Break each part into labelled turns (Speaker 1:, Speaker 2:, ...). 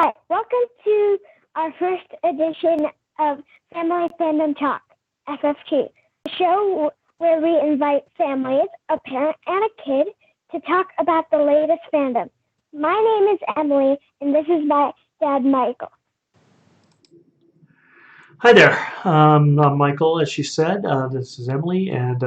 Speaker 1: Hi, welcome to our first edition of Family Fandom Talk, FFT, a show where we invite families, a parent, and a kid to talk about the latest fandom. My name is Emily, and this is my dad, Michael.
Speaker 2: Hi there, I'm Michael, as she said. This is Emily, and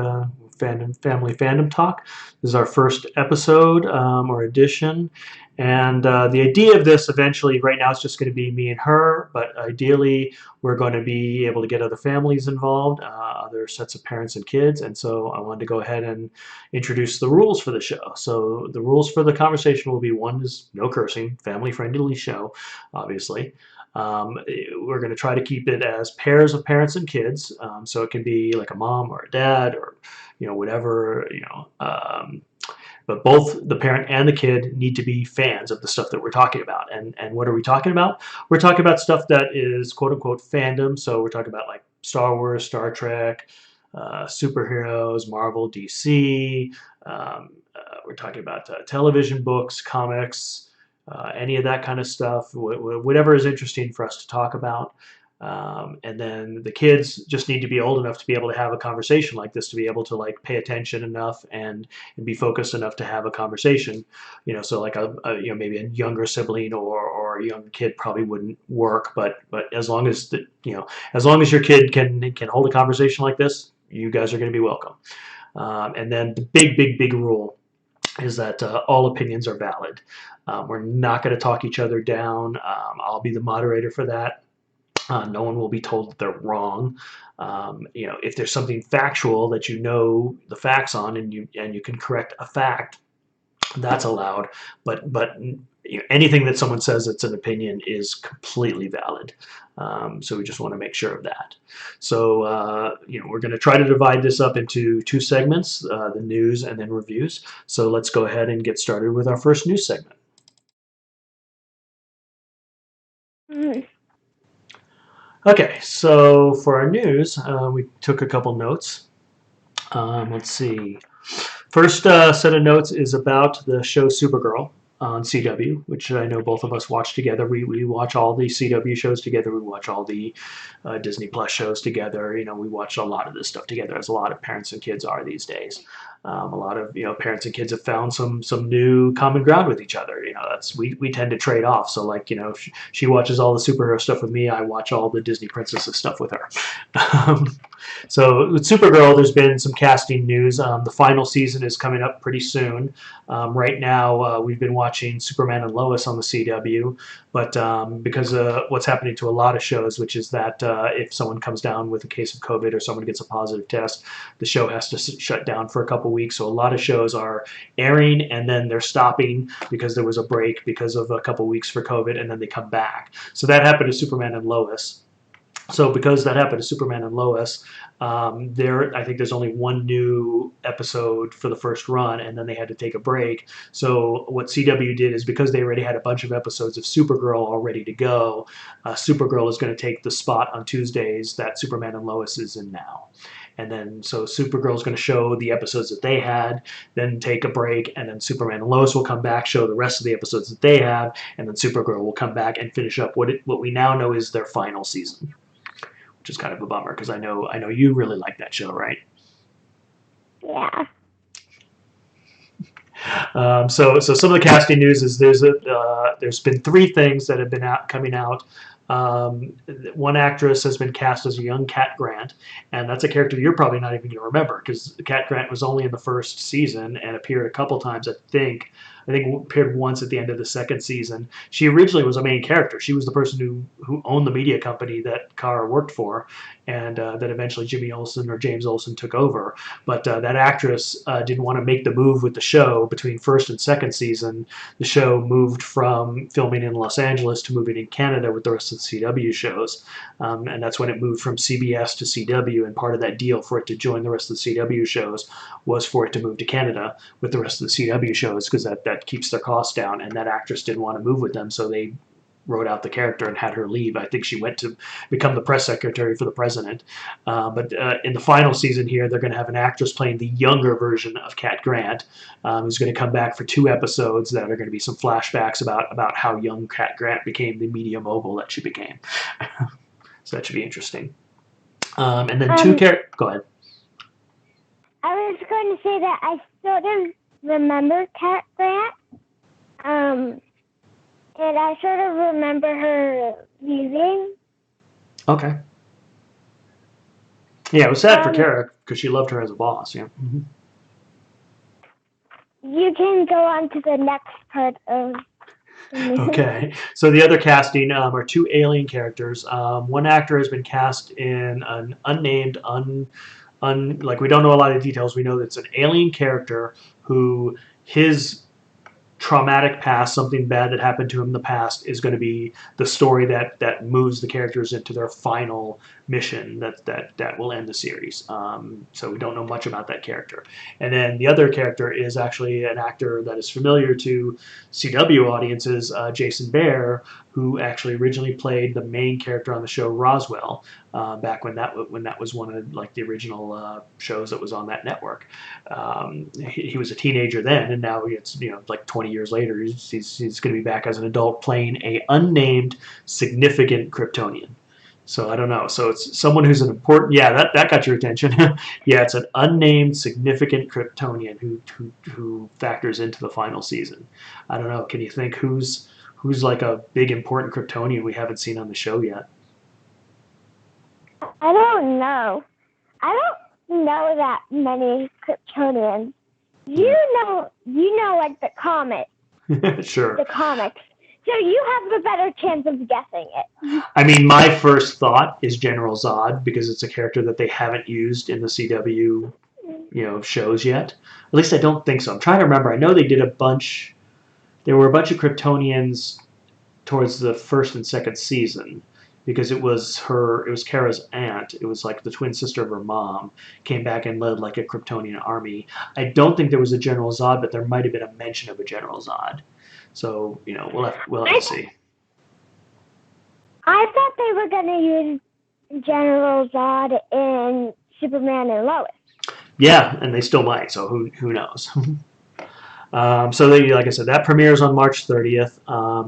Speaker 2: Family Fandom Talk. This is our first episode or edition, and the idea of this eventually, right now, it's just going to be me and her, but ideally, we're going to be able to get other families involved, other sets of parents and kids, and so I wanted to go ahead and introduce the rules for the show. So the rules for the conversation will be: one is no cursing, family-friendly show, obviously. We're going to try to keep it as pairs of parents and kids, so it can be like a mom or a dad or whatever, but both the parent and the kid need to be fans of the stuff that we're talking about. And what are we talking about? We're talking about stuff that is quote unquote fandom. So we're talking about like Star Wars, Star Trek, superheroes, Marvel, DC. We're talking about television, books, comics, any of that kind of stuff, whatever is interesting for us to talk about. And then the kids just need to be old enough to be able to have a conversation like this, to be able to like pay attention enough and be focused enough to have a conversation. So like maybe a younger sibling or a young kid probably wouldn't work, but as long as as long as your kid can hold a conversation like this, you guys are going to be welcome. And then the big rule is that all opinions are valid. We're not going to talk each other down. I'll be the moderator for that. No one will be told that they're wrong. If there's something factual that you know the facts on and you can correct a fact, that's allowed. But anything that someone says that's an opinion is completely valid. So we just want to make sure of that. So we're going to try to divide this up into two segments, the news and then reviews. So let's go ahead and get started with our first news segment. Okay, so for our news, we took a couple notes. Let's see. First set of notes is about the show Supergirl on CW, which I know both of us watch together. We watch all the CW shows together. We watch all the Disney Plus shows together. We watch a lot of this stuff together, as a lot of parents and kids are these days. A lot of parents and kids have found some new common ground with each other. We tend to trade off. So like if she watches all the superhero stuff with me, I watch all the Disney princesses stuff with her. So with Supergirl, there's been some casting news. The final season is coming up pretty soon. Right now, we've been watching Superman and Lois on the CW, but because of what's happening to a lot of shows, which is that if someone comes down with a case of COVID or someone gets a positive test, the show has to shut down for a couple weeks. So a lot of shows are airing and then they're stopping because there was a break because of a couple weeks for COVID, and then they come back. So that happened to Superman and Lois. So because that happened to Superman and Lois, I think there's only one new episode for the first run, and then they had to take a break. So what CW did is, because they already had a bunch of episodes of Supergirl all ready to go, Supergirl is going to take the spot on Tuesdays that Superman and Lois is in now. And then so Supergirl is going to show the episodes that they had, then take a break, and then Superman and Lois will come back, show the rest of the episodes that they have, and then Supergirl will come back and finish up what we now know is their final season. Which is kind of a bummer, because I know you really like that show, right?
Speaker 1: Yeah.
Speaker 2: So some of the casting news is there's been three things that have been coming out. One actress has been cast as a young Cat Grant, and that's a character you're probably not even going to remember, because Cat Grant was only in the first season and appeared a couple times, I think appeared once at the end of the second season. She originally was a main character. She was the person who owned the media company that Kara worked for, and that eventually James Olsen took over. But that actress didn't want to make the move with the show between first and second season. The show moved from filming in Los Angeles to moving in Canada with the rest of the CW shows. And that's when it moved from CBS to CW, and part of that deal for it to join the rest of the CW shows was for it to move to Canada with the rest of the CW shows, because that keeps their costs down, and that actress didn't want to move with them, so they wrote out the character and had her leave. I think she went to become the press secretary for the president. But in the final season here, they're going to have an actress playing the younger version of Cat Grant, who's going to come back for 2 episodes that are going to be some flashbacks about how young Cat Grant became the media mogul that she became. So that should be interesting. And then Go ahead.
Speaker 1: I was going to say that I sort of remember Cat Grant. And I sort of remember her leaving.
Speaker 2: Okay. Yeah, it was sad for Kara because she loved her as a boss. Yeah. Mm-hmm.
Speaker 1: You can go on to the next part of.
Speaker 2: Okay, so the other casting are 2 alien characters. One actor has been cast in an unnamed, like we don't know a lot of details. We know that it's an alien character who his traumatic past, something bad that happened to him in the past, is going to be the story that moves the characters into their final mission that will end the series. So we don't know much about that character. And then the other character is actually an actor that is familiar to CW audiences, Jason Behr, who actually originally played the main character on the show Roswell, back when that was one of like the original shows that was on that network. He was a teenager then, and now it's like 20 years later, he's going to be back as an adult playing a unnamed significant Kryptonian. So I don't know. So it's someone who's an important. Yeah, that got your attention. Yeah, it's an unnamed significant Kryptonian who factors into the final season. I don't know. Can you think who's like a big important Kryptonian we haven't seen on the show yet?
Speaker 1: I don't know. I don't know that many Kryptonians. You know, like the comics.
Speaker 2: Sure.
Speaker 1: The comics. So you have the better chance of guessing it.
Speaker 2: I mean, my first thought is General Zod because it's a character that they haven't used in the CW, shows yet. At least I don't think so. I'm trying to remember. I know they did a bunch. There were a bunch of Kryptonians towards the first and second season because it was Kara's aunt. It was like the twin sister of her mom came back and led like a Kryptonian army. I don't think there was a General Zod, but there might have been a mention of a General Zod. So, we'll have to see.
Speaker 1: I thought they were going to use General Zod in Superman and Lois.
Speaker 2: Yeah, and they still might, so who knows? So like I said, that premieres on March 30th.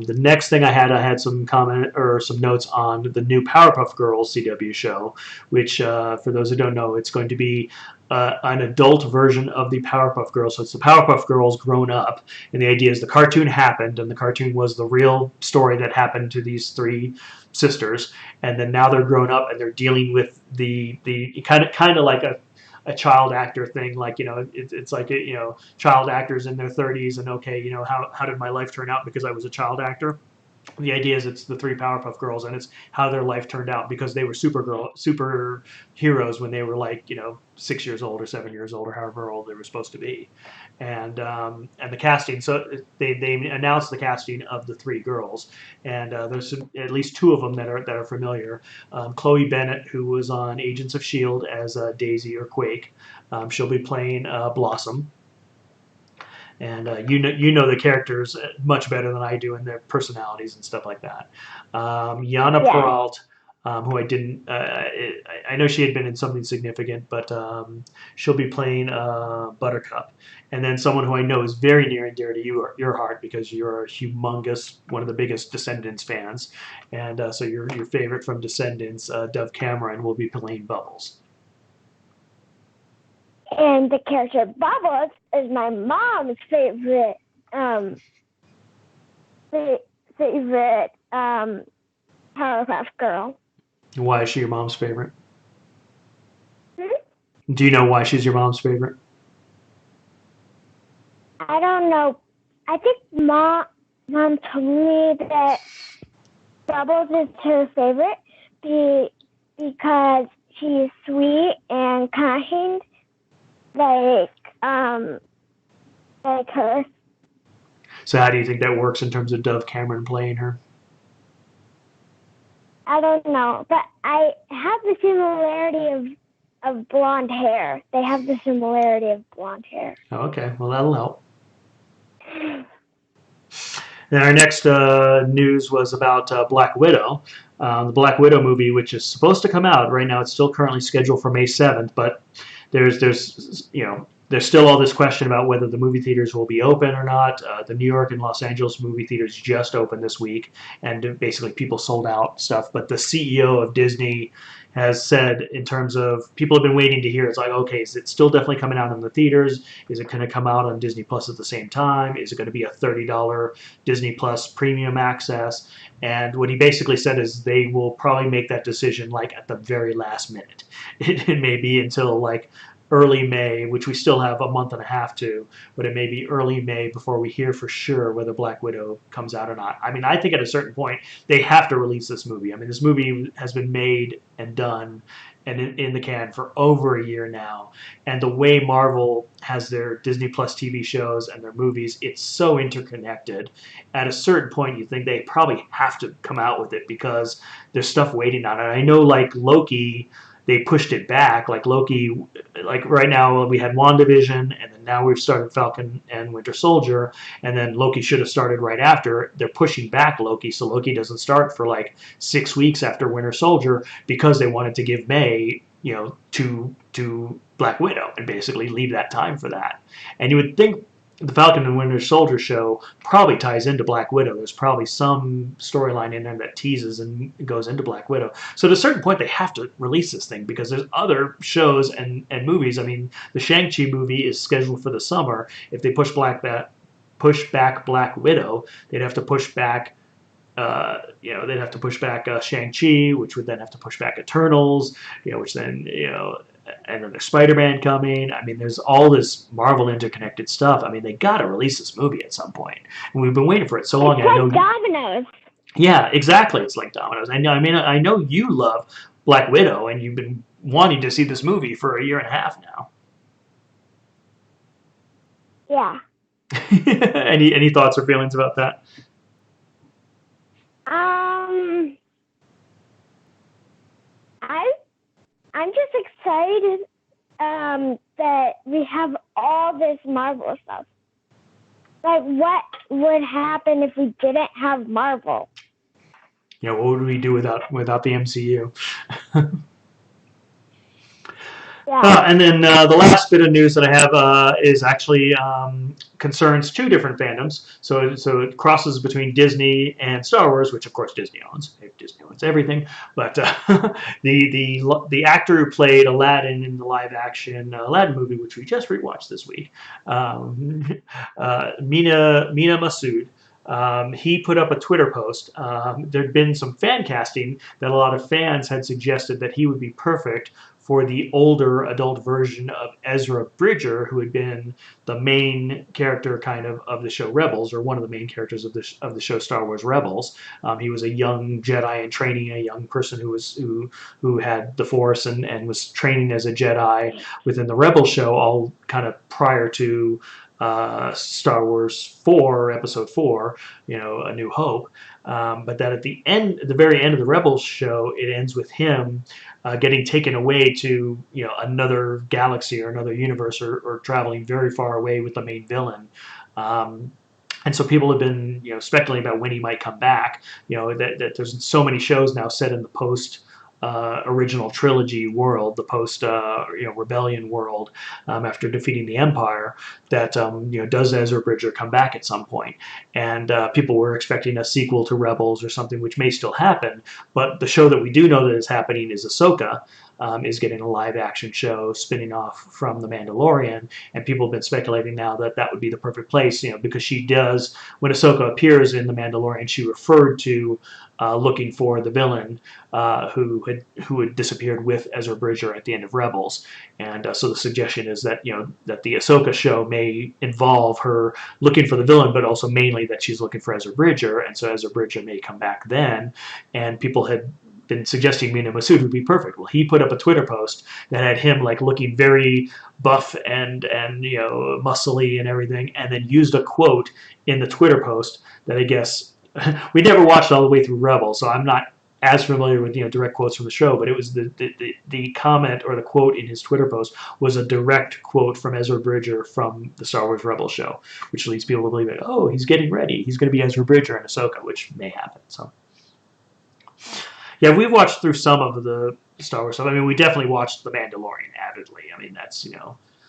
Speaker 2: The next thing I had some comment or some notes on the new Powerpuff Girls CW show, which for those who don't know, it's going to be an adult version of the Powerpuff Girls. So it's the Powerpuff Girls grown up, and the idea is the cartoon happened, and the cartoon was the real story that happened to these 3 sisters, and then now they're grown up and they're dealing with the kind of like a child actor thing, like it's like child actors in their 30s, and okay, how did my life turn out because I was a child actor. The idea is it's the 3 Powerpuff Girls, and it's how their life turned out because they were superheroes when they were like 6 years old or 7 years old or however old they were supposed to be, and the casting. So they announced the casting of the 3 girls, and there's at least 2 of them that are familiar. Chloe Bennett, who was on Agents of S.H.I.E.L.D. as Daisy or Quake, she'll be playing Blossom. And you know the characters much better than I do and their personalities and stuff like that. Yana Peralt, who I know she had been in something significant, but she'll be playing Buttercup. And then someone who I know is very near and dear to your heart because you're a humongous, one of the biggest Descendants fans. And so your favorite from Descendants, Dove Cameron, will be playing Bubbles.
Speaker 1: And the character Bubbles is my mom's favorite Powerpuff Girl.
Speaker 2: Why is she your mom's favorite?
Speaker 1: Hmm?
Speaker 2: Do you know why she's your mom's favorite?
Speaker 1: I don't know. I think mom told me that Bubbles is her favorite because she's sweet and kind. Like her.
Speaker 2: So how do you think that works in terms of Dove Cameron playing her?
Speaker 1: I don't know, but I have the similarity of blonde hair. They have the similarity of blonde hair.
Speaker 2: Okay, well that'll help. And our next news was about Black Widow. The Black Widow movie, which is supposed to come out right now, it's still currently scheduled for May 7th, but there's still all this question about whether the movie theaters will be open or not. The New York and Los Angeles movie theaters just opened this week, and basically people sold out stuff. But the CEO of Disney has said, in terms of people have been waiting to hear, it's like, okay, is it still definitely coming out in the theaters? Is it going to come out on Disney Plus at the same time? Is it going to be a $30 Disney Plus premium access? And what he basically said is they will probably make that decision like at the very last minute. It may be until like early May, which we still have a month and a half to, but it may be early May before we hear for sure whether Black Widow comes out or not. I mean, I think at a certain point they have to release this movie. I mean, this movie has been made and done and in the can for over a year now. And the way Marvel has their Disney Plus TV shows and their movies, it's so interconnected. At a certain point, you think they probably have to come out with it because there's stuff waiting on it. I know, like Loki, they pushed it back. Like Loki, like right now we had WandaVision, and then now we've started Falcon and Winter Soldier, and then Loki should have started right after. They're pushing back Loki, so Loki doesn't start for like 6 weeks after Winter Soldier because they wanted to give May, to Black Widow and basically leave that time for that. And you would think the Falcon and Winter Soldier show probably ties into Black Widow. There's probably some storyline in there that teases and goes into Black Widow. So at a certain point, they have to release this thing because there's other shows and movies. I mean, the Shang-Chi movie is scheduled for the summer. If they push back Black Widow, they'd have to push back Shang-Chi, which would then have to push back Eternals, which then, and then there's Spider-Man coming. I mean, there's all this Marvel interconnected stuff. I mean, they got to release this movie at some point. And we've been waiting for it so long.
Speaker 1: It's like dominoes.
Speaker 2: Yeah, exactly. It's like dominoes. I know you love Black Widow, and you've been wanting to see this movie for a year and a half now.
Speaker 1: Yeah.
Speaker 2: Any thoughts or feelings about that?
Speaker 1: I'm just excited that we have all this Marvel stuff. Like, what would happen if we didn't have Marvel?
Speaker 2: What would we do without the MCU?
Speaker 1: Yeah.
Speaker 2: And then the last bit of news that I have is actually concerns two different fandoms. So it crosses between Disney and Star Wars, which of course Disney owns. Disney owns everything. But the actor who played Aladdin in the live-action Aladdin movie, which we just rewatched this week, Mina Massoud. He put up a Twitter post. There'd been some fan casting that a lot of fans had suggested that he would be perfect for the older adult version of Ezra Bridger, who had been the main character kind of the show Rebels, or one of the main characters of the show Star Wars Rebels. He was a young Jedi in training, a young person who had the Force and was training as a Jedi within the Rebels show, all kind of prior to Star Wars 4, Episode 4, A New Hope. But that at the very end of the Rebels show, it ends with him getting taken away to another galaxy or another universe, or traveling very far away with the main villain. And so people have been speculating about when he might come back. That there's so many shows now set in the post original trilogy world, the post rebellion world, after defeating the Empire, that does Ezra Bridger come back at some point? And people were expecting a sequel to Rebels or something, which may still happen. But the show that we do know that is happening is Ahsoka. Is getting a live-action show spinning off from The Mandalorian, and people have been speculating now that would be the perfect place, because she does, when Ahsoka appears in The Mandalorian, she referred to looking for the villain who had disappeared with Ezra Bridger at the end of Rebels, and so the suggestion is that that the Ahsoka show may involve her looking for the villain, but also mainly that she's looking for Ezra Bridger, and so Ezra Bridger may come back then, and people had been suggesting Mina Massoud would be perfect. Well, he put up a Twitter post that had him looking very buff and muscly and everything, and then used a quote in the Twitter post that I guess we never watched all the way through Rebels, so I'm not as familiar with direct quotes from the show, but it was the comment or the quote in his Twitter post was a direct quote from Ezra Bridger from the Star Wars Rebels show, which leads people to believe that, oh, he's getting ready, he's going to be Ezra Bridger in Ahsoka, which may happen. So yeah, we've watched through some of the Star Wars stuff. I mean, we definitely watched The Mandalorian avidly. I mean, that's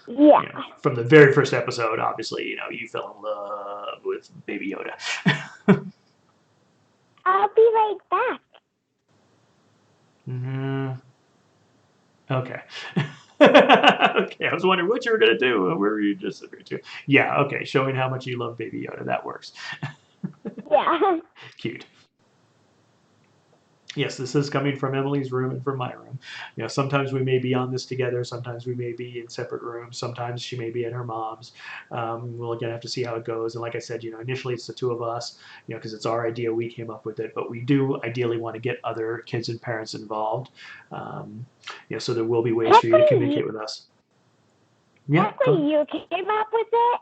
Speaker 1: Yeah.
Speaker 2: from the very first episode, obviously, you fell in love with Baby Yoda.
Speaker 1: I'll be right back.
Speaker 2: Okay. Okay, I was wondering what you were going to do. Where were you just agreed to? Yeah, okay, showing how much you love Baby Yoda. That works.
Speaker 1: Yeah.
Speaker 2: Cute. Yes, this is coming from Emily's room and from my room. Sometimes we may be on this together. Sometimes we may be in separate rooms. Sometimes she may be at her mom's. We'll again have to see how it goes. And like I said, initially it's the two of us, because it's our idea. We came up with it, but we do ideally want to get other kids and parents involved. So there will be ways for you to communicate with us. Yeah.
Speaker 1: Actually, you came up with it.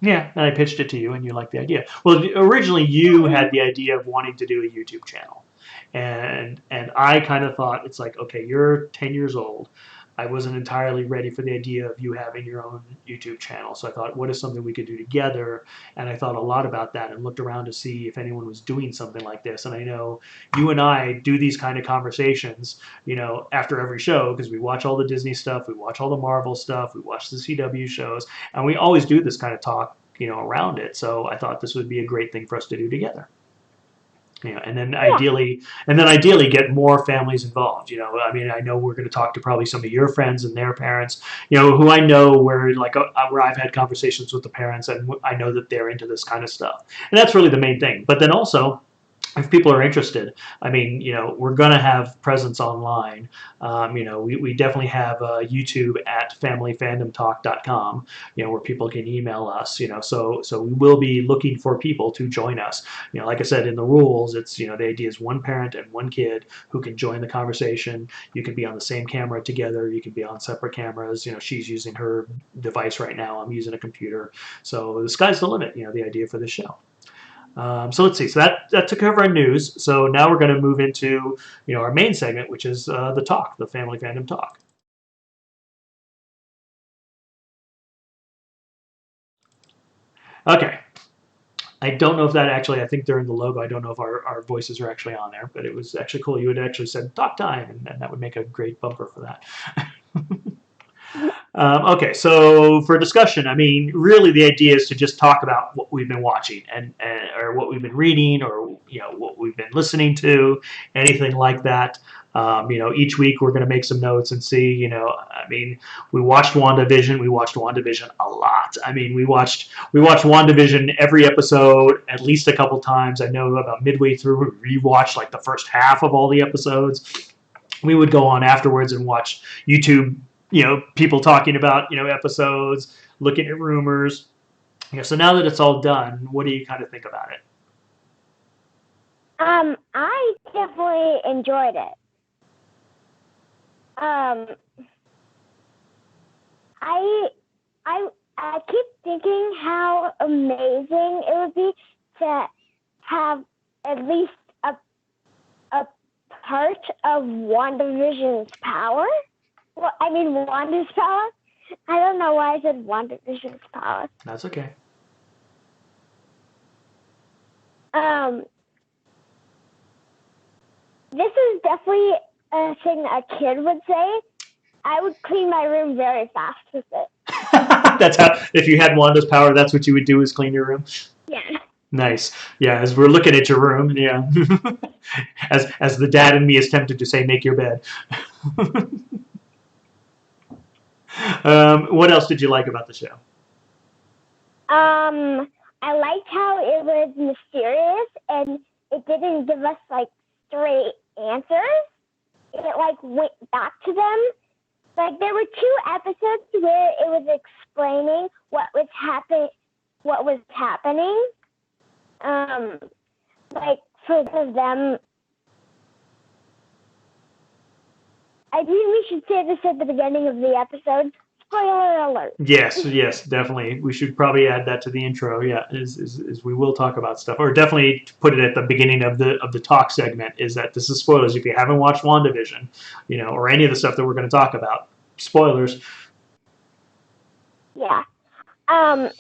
Speaker 2: Yeah, and I pitched it to you, and you liked the idea. Well, originally you had the idea of wanting to do a YouTube channel, and I kind of thought, it's like, okay, you're 10 years old. I wasn't entirely ready for the idea of you having your own YouTube channel, so I thought, what is something we could do together? And I thought a lot about that and looked around to see if anyone was doing something like this. And I know you and I do these kind of conversations, after every show, because we watch all the Disney stuff, we watch all the Marvel stuff, we watch the CW shows, and we always do this kind of talk, around it. So I thought this would be a great thing for us to do together. And then ideally get more families involved. I mean, I know we're going to talk to probably some of your friends and their parents, who I know where I've had conversations with the parents, and I know that they're into this kind of stuff. And that's really the main thing. But then also, if people are interested, I mean, we're going to have presence online. We definitely have YouTube at FamilyFandomTalk.com, where people can email us, so we will be looking for people to join us. Like I said, in the rules, it's, the idea is one parent and one kid who can join the conversation. You can be on the same camera together. You can be on separate cameras. She's using her device right now. I'm using a computer. So the sky's the limit, the idea for this show. So let's see. So that took care of our news. So now we're going to move into our main segment, which is the talk, the Family Fandom Talk. Okay. I don't know if that actually, I think they're in the logo. I don't know if our voices are actually on there, but it was actually cool. You had actually said talk time, and that would make a great bumper for that. Okay, so for discussion, I mean, really the idea is to just talk about what we've been watching and or what we've been reading, or what we've been listening to, anything like that. Each week we're going to make some notes and see. I mean, we watched WandaVision. We watched WandaVision a lot. I mean, we watched WandaVision every episode at least a couple times. I know about midway through we rewatched like the first half of all the episodes. We would go on afterwards and watch YouTube. People talking about, episodes, looking at rumors. So now that it's all done, what do you kind of think about it?
Speaker 1: I definitely enjoyed it. I keep thinking how amazing it would be to have at least a part of WandaVision's power. Well, I mean, Wanda's power. I don't know why I said WandaVision's power.
Speaker 2: That's okay.
Speaker 1: This is definitely a thing a kid would say. I would clean my room very fast with it.
Speaker 2: That's how, if you had Wanda's power, that's what you would do, is clean your room?
Speaker 1: Yeah.
Speaker 2: Nice. Yeah, as we're looking at your room, yeah. as the dad in me is tempted to say, make your bed. What else did you like about the show?
Speaker 1: I liked how it was mysterious and it didn't give us straight answers. It went back to them. There were 2 episodes where it was explaining what was happening. For them, I think we should say this at the beginning of the episode. Spoiler alert.
Speaker 2: Yes, definitely. We should probably add that to the intro. Yeah, is we will talk about stuff, or definitely put it at the beginning of the talk segment. Is that this is spoilers? If you haven't watched WandaVision, or any of the stuff that we're going to talk about, spoilers.
Speaker 1: Yeah. I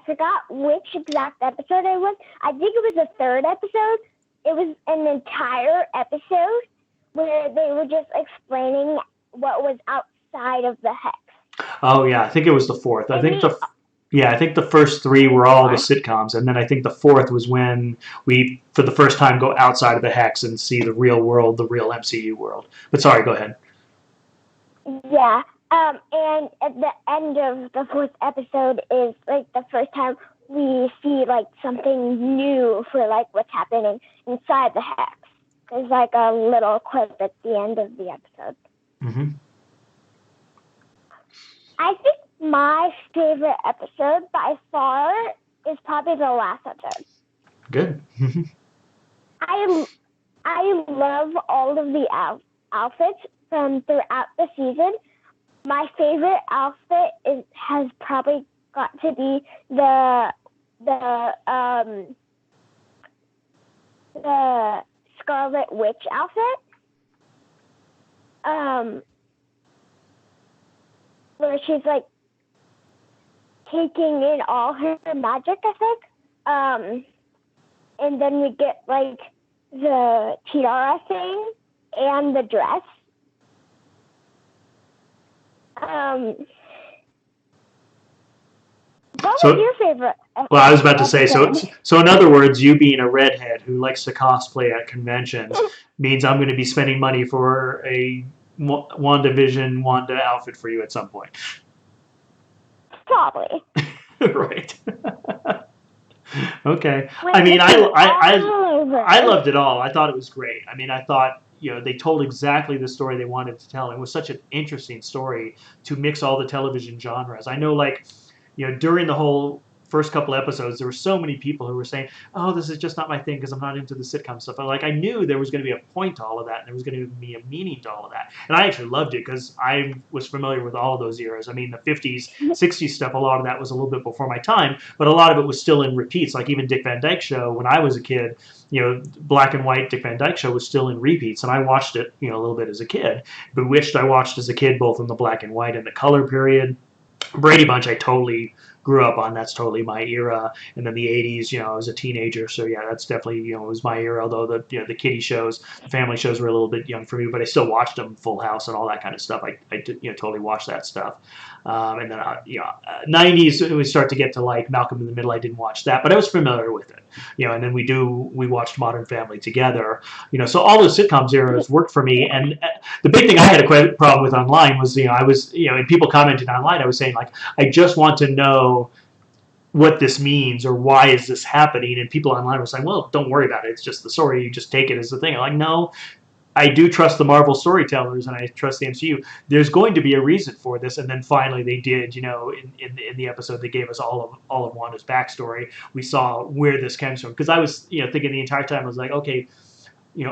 Speaker 1: forgot which exact episode it was. I think it was the third episode. It was an entire episode where they were just explaining what was outside of the hex.
Speaker 2: Oh yeah, I think it was the fourth. I think the first three were all the sitcoms, and then I think the fourth was when we, for the first time, go outside of the hex and see the real world, the real MCU world. But sorry, go ahead.
Speaker 1: Yeah. And at the end of the fourth episode is like the first time we see like something new for like what's happening inside the hex. There's like a little clip at the end of the episode.
Speaker 2: Mm-hmm.
Speaker 1: I think my favorite episode by far is probably the last episode.
Speaker 2: Good.
Speaker 1: I love all of the outfits from throughout the season. My favorite outfit has probably got to be the Scarlet Witch outfit. Where she's like taking in all her magic, I think. And then we get like the tiara thing and the dress. What was your favorite?
Speaker 2: Well, I was about to say, so in other words, you being a redhead who likes to cosplay at conventions means I'm going to be spending money for a WandaVision Wanda outfit for you at some point.
Speaker 1: Probably.
Speaker 2: Right. Okay. I mean, I loved it all. I thought it was great. I mean, I thought, they told exactly the story they wanted to tell. It was such an interesting story to mix all the television genres. I know, like, during the whole first couple episodes, there were so many people who were saying, "Oh, this is just not my thing because I'm not into the sitcom stuff." But I knew there was going to be a point to all of that, and there was going to be a meaning to all of that. And I actually loved it because I was familiar with all of those eras. I mean, the 50s, 60s stuff, a lot of that was a little bit before my time, but a lot of it was still in repeats. Like even Dick Van Dyke Show, when I was a kid, black and white Dick Van Dyke Show was still in repeats, and I watched it, a little bit as a kid. Bewitched, I watched as a kid, both in the black and white and the color period. Brady Bunch, I totally grew up on. That's totally my era. And then the 80s, I was a teenager, so yeah, that's definitely, it was my era. Although the kiddie shows, the family shows were a little bit young for me, but I still watched them, Full House and all that kind of stuff. I did, totally watched that stuff. And then 90s, we start to get to like Malcolm in the Middle. I didn't watch that, but I was familiar with it. And then we watched Modern Family together. So all those sitcoms eras worked for me. And the big thing I had a problem with online was, I was, and people commented online, I was saying like, I just want to know what this means or why is this happening. And people online were saying, well, don't worry about it. It's just the story. You just take it as the thing. I'm like, no. I do trust the Marvel storytellers and I trust the MCU. There's going to be a reason for this, and then finally they did. In the episode they gave us all of Wanda's backstory. We saw where this comes from. Because I was thinking the entire time, I was like, okay,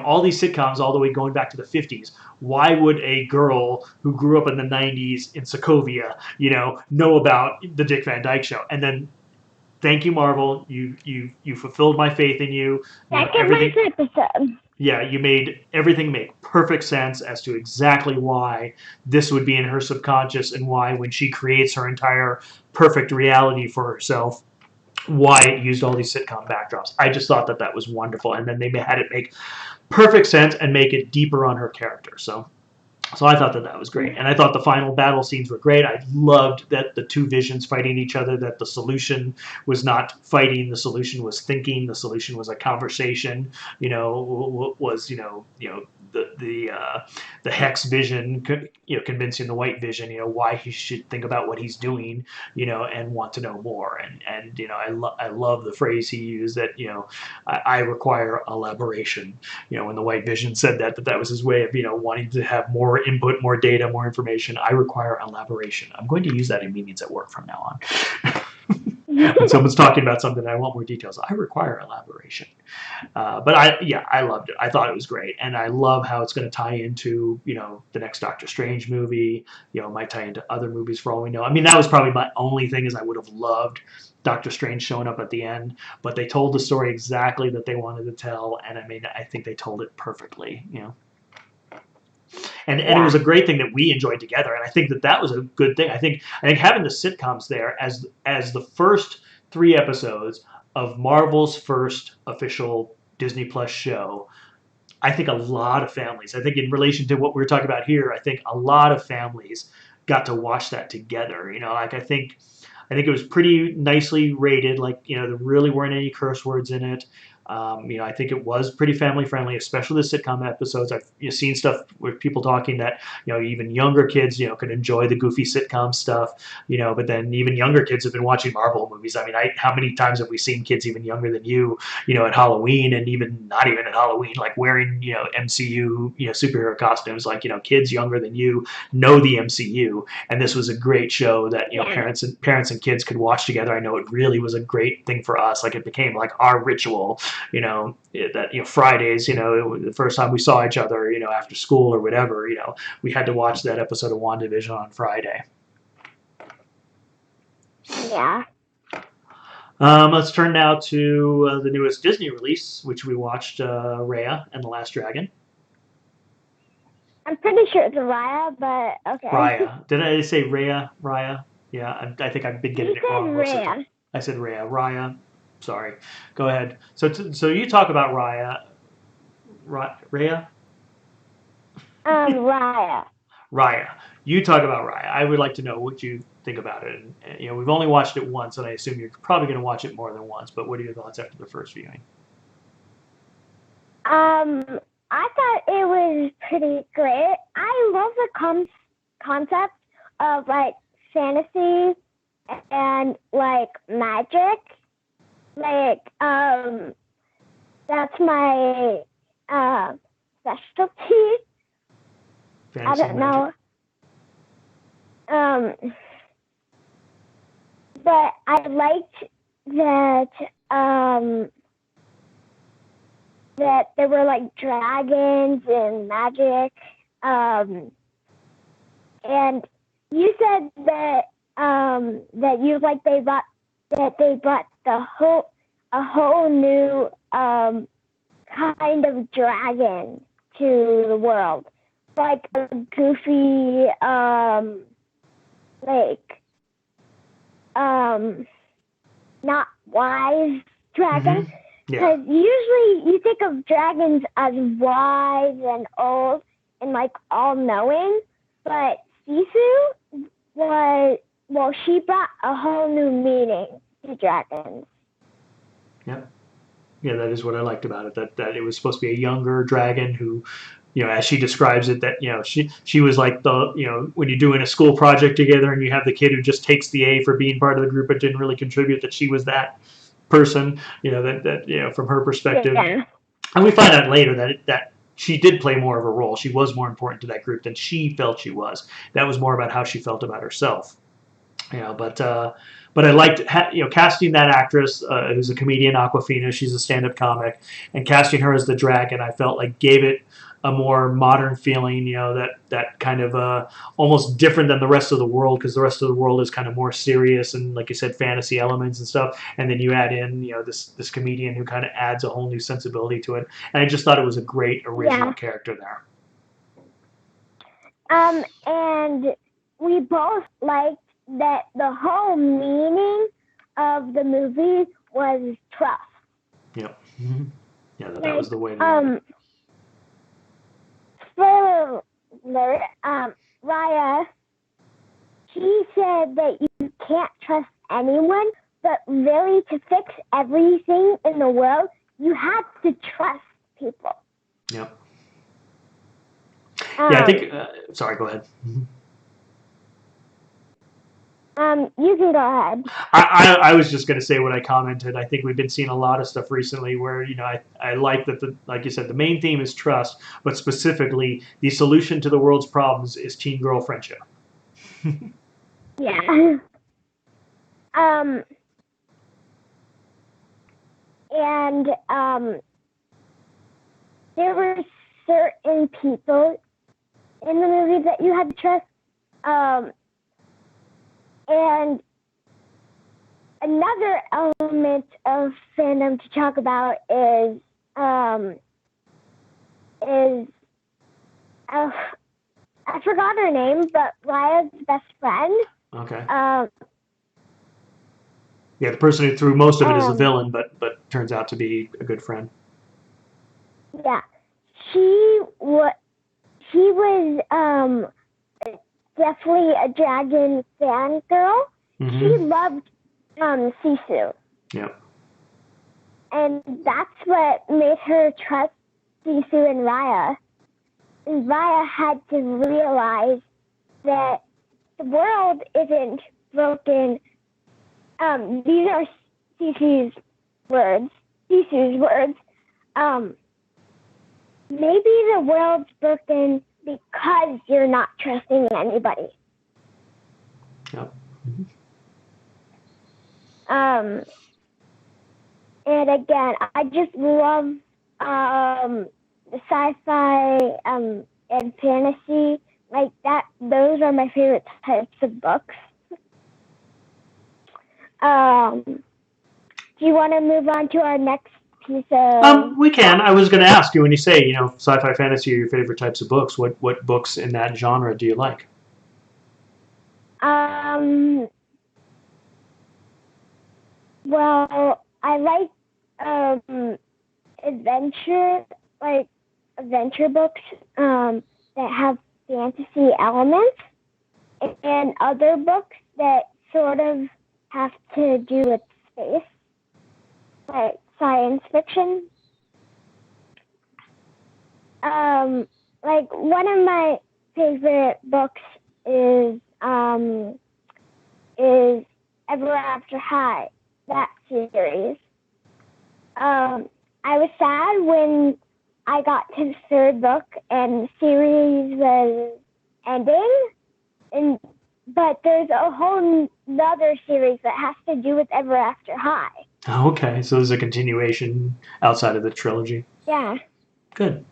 Speaker 2: all these sitcoms all the way going back to the 50s. Why would a girl who grew up in the 90s in Sokovia, know about the Dick Van Dyke Show? And then, thank you, Marvel. You fulfilled my faith in you.
Speaker 1: Second episode.
Speaker 2: Yeah, you made everything make perfect sense as to exactly why this would be in her subconscious and why when she creates her entire perfect reality for herself, why it used all these sitcom backdrops. I just thought that was wonderful. And then they had it make perfect sense and make it deeper on her character. So I thought that was great. And I thought the final battle scenes were great. I loved that the two visions fighting each other, that the solution was not fighting, the solution was thinking, the solution was a conversation, was, the Hex vision, convincing the White vision, why he should think about what he's doing, and want to know more. And I love the phrase he used that, I require elaboration. When the White vision said that was his way of, wanting to have more input, more data, more information. I require elaboration. I'm going to use that in meetings at work from now on. when someone's talking about something, I want more details. I require elaboration. But I loved it. I thought it was great, and I love how it's going to tie into the next Doctor Strange movie. It might tie into other movies for all we know. I mean, that was probably my only thing is I would have loved Doctor Strange showing up at the end, but they told the story exactly that they wanted to tell, and I mean, I think they told it perfectly. And it was a great thing that we enjoyed together, and I think that was a good thing. I think having the sitcoms there as the first 3 episodes of Marvel's first official Disney Plus show. I think a lot of families, I think in relation to what we were talking about here, I think a lot of families got to watch that together. Like I think it was pretty nicely rated. Like, there really weren't any curse words in it. I think it was pretty family friendly, especially the sitcom episodes. I've seen stuff with people talking that even younger kids could enjoy the goofy sitcom stuff. But then even younger kids have been watching Marvel movies. I mean, how many times have we seen kids even younger than you at Halloween, and even not even at Halloween, like wearing MCU superhero costumes. Like kids younger than you know the MCU, and this was a great show that parents and kids could watch together. I know it really was a great thing for us. Like it became like our ritual. That Fridays, the first time we saw each other, after school or whatever, we had to watch that episode of Wandavision on Friday.
Speaker 1: Yeah.
Speaker 2: Let's turn now to the newest Disney release, which we watched, Raya and the Last Dragon.
Speaker 1: I'm pretty sure it's Raya, but okay.
Speaker 2: Raya. Did I say Raya? Raya? Yeah, I think I've been getting it wrong.
Speaker 1: Raya.
Speaker 2: I said Raya. Raya. Sorry. Go ahead. So you talk about Raya. Raya?
Speaker 1: Raya.
Speaker 2: Raya. You talk about Raya. I would like to know what you think about it. And, we've only watched it once, and I assume you're probably going to watch it more than once. But what are your thoughts after the first viewing?
Speaker 1: I thought it was pretty great. I love the concept of like fantasy and like magic. Like that's my specialty.
Speaker 2: Fantasy
Speaker 1: I don't know. But I liked that that there were like dragons and magic. And you said that that you like they brought a whole new kind of dragon to the world, like a goofy not wise dragon. Because usually you think of dragons as wise and old and like all knowing, but Sisu she brought a whole new meaning to dragons.
Speaker 2: Yep. Yeah, that is what I liked about it. That it was supposed to be a younger dragon who, as she describes it, that she was like the when you're doing a school project together and you have the kid who just takes the A for being part of the group but didn't really contribute. That she was that person. That from her perspective.
Speaker 1: Yeah.
Speaker 2: And we find out later that she did play more of a role. She was more important to that group than she felt she was. That was more about how she felt about herself. But I liked casting that actress who's a comedian, Awkwafina. She's a stand-up comic, and casting her as the dragon, I felt like gave it a more modern feeling. That kind of almost different than the rest of the world, because the rest of the world is kind of more serious and, like you said, fantasy elements and stuff. And then you add in this comedian who kind of adds a whole new sensibility to it. And I just thought it was a great original character there.
Speaker 1: And we both liked that the whole meaning of the movie was trust.
Speaker 2: Yep. Mm-hmm. Yeah, that was the way to
Speaker 1: spoiler alert, Raya, she said that you can't trust anyone, but really to fix everything in the world, you have to trust people.
Speaker 2: Yep. I think, sorry, go ahead. Mm-hmm.
Speaker 1: You can go ahead.
Speaker 2: I was just going to say what I commented. I think we've been seeing a lot of stuff recently where, I like that, like you said, the main theme is trust, but specifically the solution to the world's problems is teen girl friendship.
Speaker 1: Yeah. and there were certain people in the movie that you had to trust. And another element of fandom to talk about is I forgot her name, but Raya's best friend.
Speaker 2: Okay. Yeah, the person who threw most of it as a villain, but turns out to be a good friend.
Speaker 1: Yeah, she was definitely a dragon fangirl.
Speaker 2: Mm-hmm.
Speaker 1: She loved Sisu.
Speaker 2: Yep.
Speaker 1: And that's what made her trust Sisu and Raya. And Raya had to realize that the world isn't broken. These are Sisu's words. Maybe the world's broken because you're not trusting anybody.
Speaker 2: Yep.
Speaker 1: And again, I just love the sci-fi and fantasy like that. Those are my favorite types of books. Do you want to move on to our next piece of?
Speaker 2: We can. I was going to ask you when you say, sci-fi fantasy are your favorite types of books. What books in that genre do you like?
Speaker 1: Well, I like adventure books that have fantasy elements, and other books that sort of have to do with space, like science fiction. Like one of my favorite books is Ever After High, that series. I was sad when I got to the third book and the series was ending, but there's a whole other series that has to do with Ever After High.
Speaker 2: Oh, okay, so there's a continuation outside of the trilogy.
Speaker 1: Yeah.
Speaker 2: Good.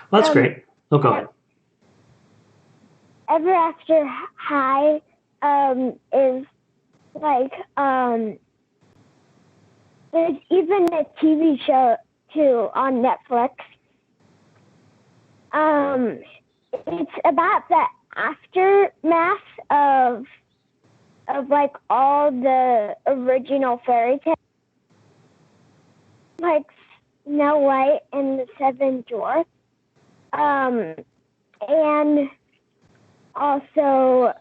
Speaker 2: Well, that's great. Oh, go ahead.
Speaker 1: Ever After High is like there's even a TV show too on Netflix. It's about the aftermath of like all the original fairy tales, like Snow White and the Seven Dwarfs, and also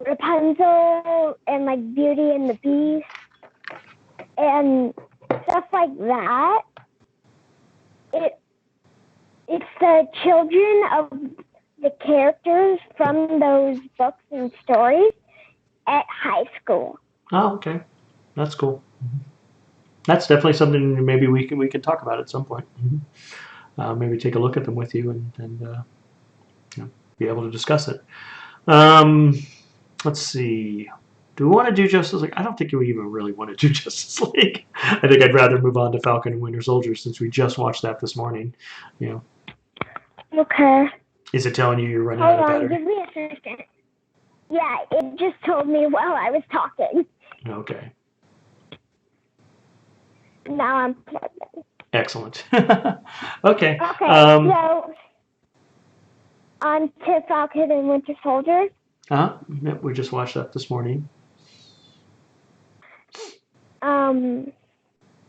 Speaker 1: Rapunzel and like Beauty and the Beast and stuff like that. It's the children of the characters from those books and stories at high school.
Speaker 2: Oh, okay, that's cool. That's definitely something maybe we can talk about at some point. Maybe take a look at them with you and be able to discuss it. Let's see. Do we want to do Justice League? I don't think we even really want to do Justice League. I think I'd rather move on to Falcon and Winter Soldier since we just watched that this morning.
Speaker 1: Okay.
Speaker 2: Is it telling you you're running out of battery?
Speaker 1: Give me a second. Yeah, it just told me while I was talking.
Speaker 2: Okay.
Speaker 1: Now I'm plugged in.
Speaker 2: Excellent. Okay.
Speaker 1: Okay, so on to Falcon and Winter Soldier.
Speaker 2: Yep, we just watched that this morning.
Speaker 1: Do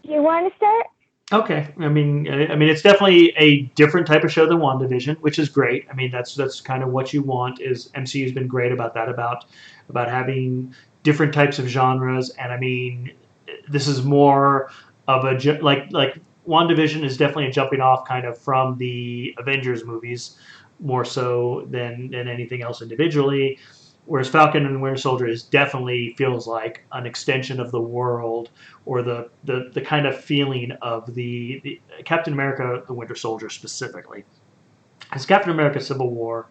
Speaker 1: you want to start?
Speaker 2: Okay. I mean, it's definitely a different type of show than WandaVision, which is great. I mean, that's kind of what you want. Is MCU's been great about that, about having different types of genres. And I mean, this is more of a like WandaVision is definitely a jumping off kind of from the Avengers movies, more so than anything else individually. Whereas Falcon and Winter Soldier is definitely feels like an extension of the world, or the kind of feeling of the Captain America, the Winter Soldier specifically. Because Captain America Civil War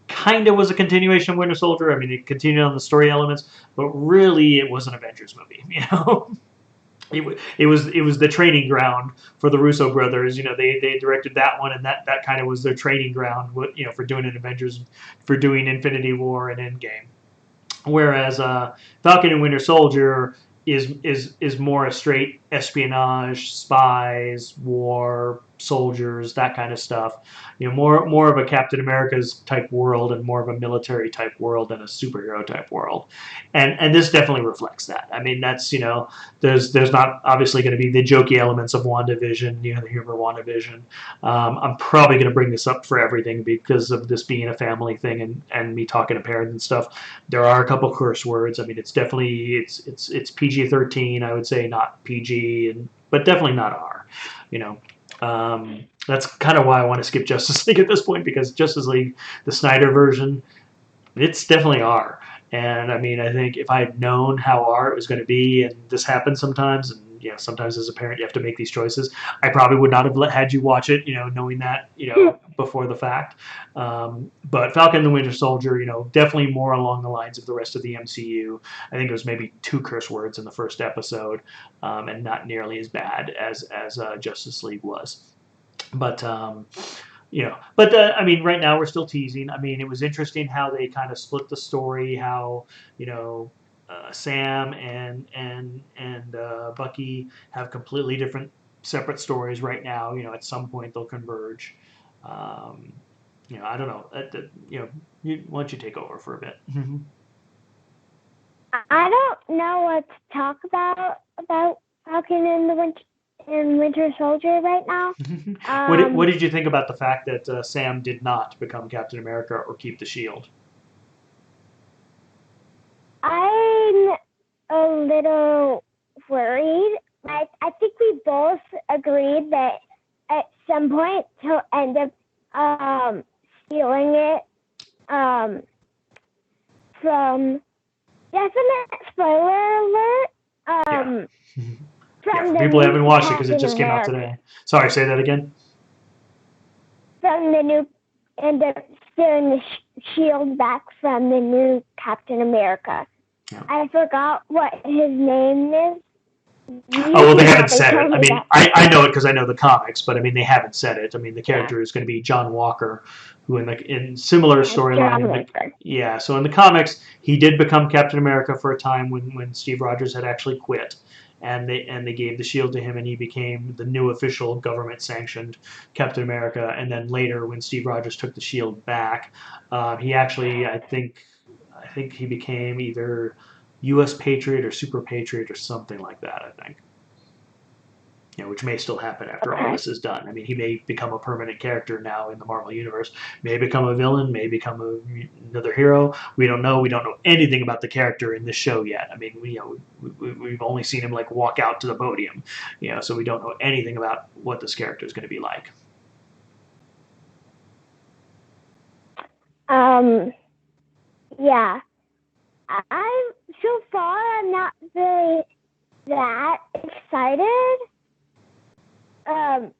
Speaker 2: kind of was a continuation of Winter Soldier. I mean, it continued on the story elements, but really it was an Avengers movie. It was the training ground for the Russo brothers. They directed that one, and that kind of was their training ground. For doing an Avengers, for doing Infinity War and Endgame. Whereas Falcon and Winter Soldier is more a straight espionage, spies, war, soldiers, that kind of stuff. More of a Captain America's type world and more of a military type world than a superhero type world. And this definitely reflects that. I mean, that's there's not obviously going to be the jokey elements of WandaVision, the humor of WandaVision. I'm probably going to bring this up for everything because of this being a family thing and me talking to parents and stuff. There are a couple curse words. I mean, it's definitely it's PG-13. I would say not PG, but definitely not R. That's kind of why I want to skip Justice League at this point, because Justice League, the Snyder version, it's definitely R. And I mean, I think if I had known how R it was going to be, and this happens sometimes, and sometimes as a parent you have to make these choices, I probably would not have had you watch it, knowing that, before the fact. But Falcon and the Winter Soldier, definitely more along the lines of the rest of the MCU. I think it was maybe 2 curse words in the first episode, and not nearly as bad as Justice League was. But I mean, right now we're still teasing. I mean, it was interesting how they kind of split the story. How Sam and Bucky have completely different, separate stories right now. At some point they'll converge. I don't know. Why don't you take over for a bit?
Speaker 1: I don't know what to talk about Falcon and Winter Soldier right now.
Speaker 2: What did you think about the fact that Sam did not become Captain America or keep the shield?
Speaker 1: I'm a little worried. I think we both agreed that at some point he'll end up stealing it from, definite spoiler alert,
Speaker 2: Yeah.
Speaker 1: from
Speaker 2: for
Speaker 1: the
Speaker 2: people who haven't
Speaker 1: new
Speaker 2: watched it because it
Speaker 1: Captain
Speaker 2: just came out
Speaker 1: America.
Speaker 2: today. Sorry, say that again.
Speaker 1: From the new, end up stealing the shield back from the new Captain America.
Speaker 2: Yeah.
Speaker 1: I forgot what his name is.
Speaker 2: Well, they haven't said it. I mean, I know it because I know the comics, but I mean, they haven't said it. I mean, the character is going to be John Walker, who in similar storyline. So in the comics, he did become Captain America for a time when Steve Rogers had actually quit, and they gave the shield to him, and he became the new official government-sanctioned Captain America. And then later, when Steve Rogers took the shield back, he actually, I think he became either U.S. Patriot or Super Patriot or something like that, I think. Which may still happen after all this is done. I mean, he may become a permanent character now in the Marvel Universe, may become a villain, may become another hero. We don't know. We don't know anything about the character in this show yet. I mean, we've only seen him like walk out to the podium, so we don't know anything about what this character is going to be like.
Speaker 1: Yeah. So far, I'm not really that excited. For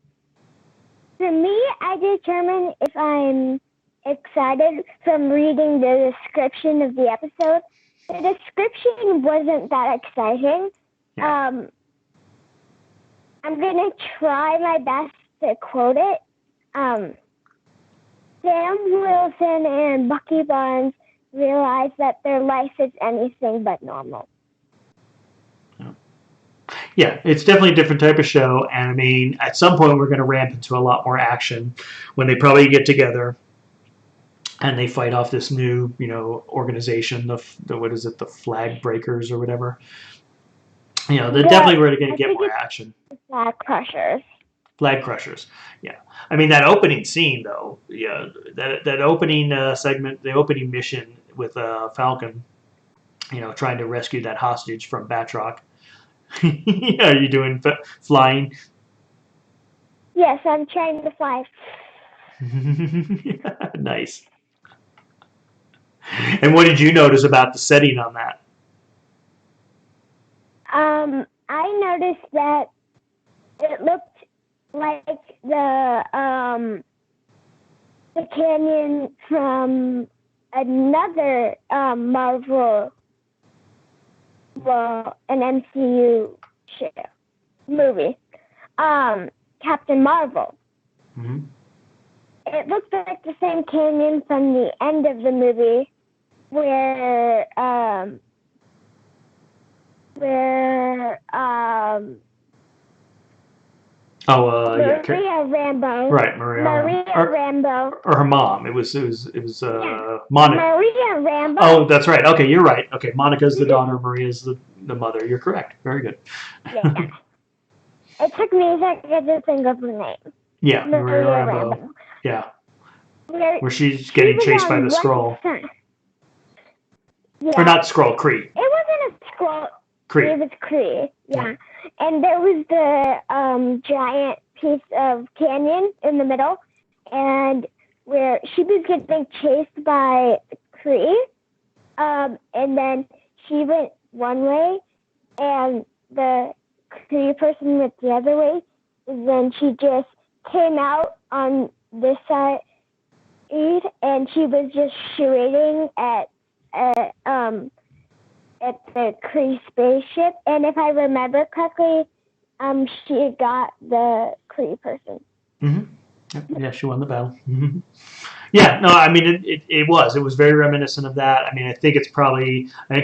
Speaker 1: me, I determine if I'm excited from reading the description of the episode. The description wasn't that exciting.
Speaker 2: Yeah.
Speaker 1: I'm going to try my best to quote it. Sam Wilson and Bucky Barnes realize that their life is anything but normal.
Speaker 2: Yeah, it's definitely a different type of show, and I mean, at some point we're going to ramp into a lot more action when they probably get together and they fight off this new, organization, the what is it, the Flag Breakers or whatever. They're definitely going to get more action.
Speaker 1: Flag Crushers.
Speaker 2: Flag Crushers, yeah. I mean, that opening scene, though, that opening segment, the opening mission with Falcon, trying to rescue that hostage from Batroc. Are you doing flying?
Speaker 1: Yes, I'm trying to fly.
Speaker 2: Nice. And what did you notice about the setting on that?
Speaker 1: I noticed that it looked like the canyon from another Marvel, well, an MCU movie, Captain Marvel.
Speaker 2: Mm-hmm.
Speaker 1: It looks like the same canyon from the end of the movie, where Maria Rambeau.
Speaker 2: Right,
Speaker 1: Maria Rambeau.
Speaker 2: Or her mom. It was
Speaker 1: Yeah.
Speaker 2: Monica.
Speaker 1: Maria Rambeau.
Speaker 2: Oh, that's right. Okay, you're right. Okay, Monica's the daughter, Maria's the mother. You're correct. Very good.
Speaker 1: Yeah. It took me a second to think of her name.
Speaker 2: Yeah, Maria Rambeau. Yeah. Where she's getting chased by the Skrull.
Speaker 1: Yeah.
Speaker 2: Or not Skrull, Kree.
Speaker 1: It wasn't a Skrull.
Speaker 2: Kree.
Speaker 1: It was Kree, yeah. And there was the giant piece of canyon in the middle, and where she was getting chased by Kree, and then she went one way, and the Kree person went the other way, and then she just came out on this side, and she was just shooting at the Kree spaceship, and if I remember correctly, she got the Kree person.
Speaker 2: Mm-hmm. Yeah, she won the battle. Mm-hmm. Yeah, no, I mean it was very reminiscent of that. I mean, I think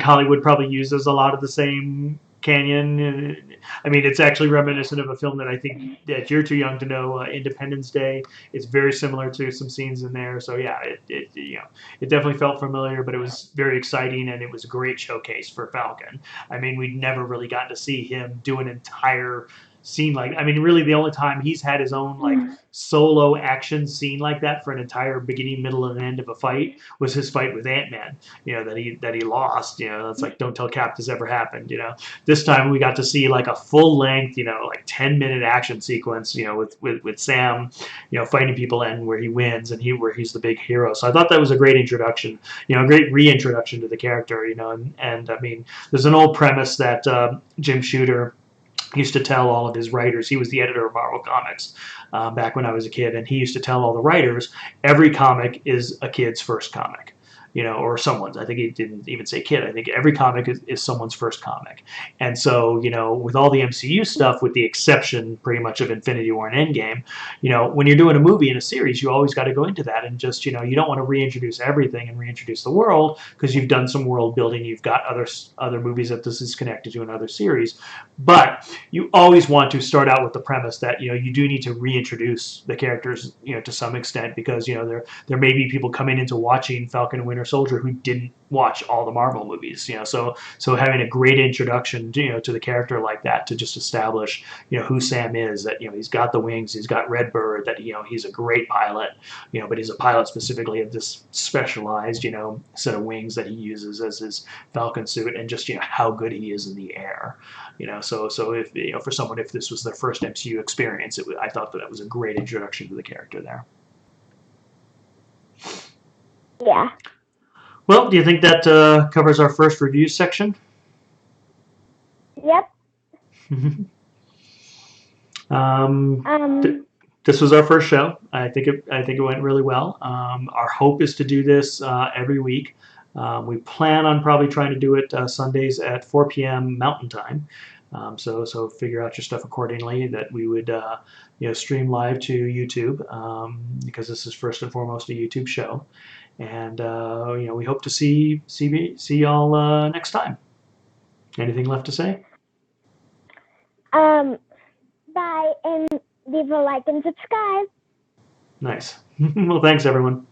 Speaker 2: Hollywood probably uses a lot of the same canyon. I mean, it's actually reminiscent of a film that I think that you're too young to know, Independence Day. It's very similar to some scenes in there. So yeah, it definitely felt familiar, but it was very exciting, and it was a great showcase for Falcon. I mean, we'd never really gotten to see him do an entire scene really the only time he's had his own solo action scene like that for an entire beginning, middle, and end of a fight was his fight with Ant-Man, that he lost. That's like, don't tell Cap this ever happened. This time we got to see like a full length 10-minute action sequence with Sam fighting people, and where he wins and where he's the big hero. So I thought that was a great introduction, a great reintroduction to the character. And I mean, there's an old premise that Jim Shooter used to tell all of his writers. He was the editor of Marvel Comics back when I was a kid, and he used to tell all the writers, every comic is a kid's first comic. Or someone's. I think he didn't even say kid. I think every comic is someone's first comic. And so, with all the MCU stuff, with the exception pretty much of Infinity War and Endgame, when you're doing a movie and a series, you always got to go into that and just, you don't want to reintroduce everything and reintroduce the world, because you've done some world building. You've got other movies that this is connected to, another series. But you always want to start out with the premise that, you do need to reintroduce the characters, to some extent, because, there may be people coming into watching Falcon and Winter Soldier who didn't watch all the Marvel movies, so having a great introduction, to the character like that, to just establish, who Sam is, that, he's got the wings, he's got Redbird, that, he's a great pilot, but he's a pilot specifically of this specialized, set of wings that he uses as his Falcon suit, and just, how good he is in the air, so if, for someone, if this was their first MCU experience, I thought that was a great introduction to the character there.
Speaker 1: Yeah.
Speaker 2: Well, do you think that covers our first review section?
Speaker 1: Yep.
Speaker 2: This was our first show. I think it went really well. Our hope is to do this every week. We plan on probably trying to do it Sundays at 4 p.m. Mountain Time. So figure out your stuff accordingly. That we would stream live to YouTube, because this is first and foremost a YouTube show. And we hope to see y'all next time. Anything left to say?
Speaker 1: Bye, and leave a like and subscribe.
Speaker 2: Nice. Well, thanks everyone.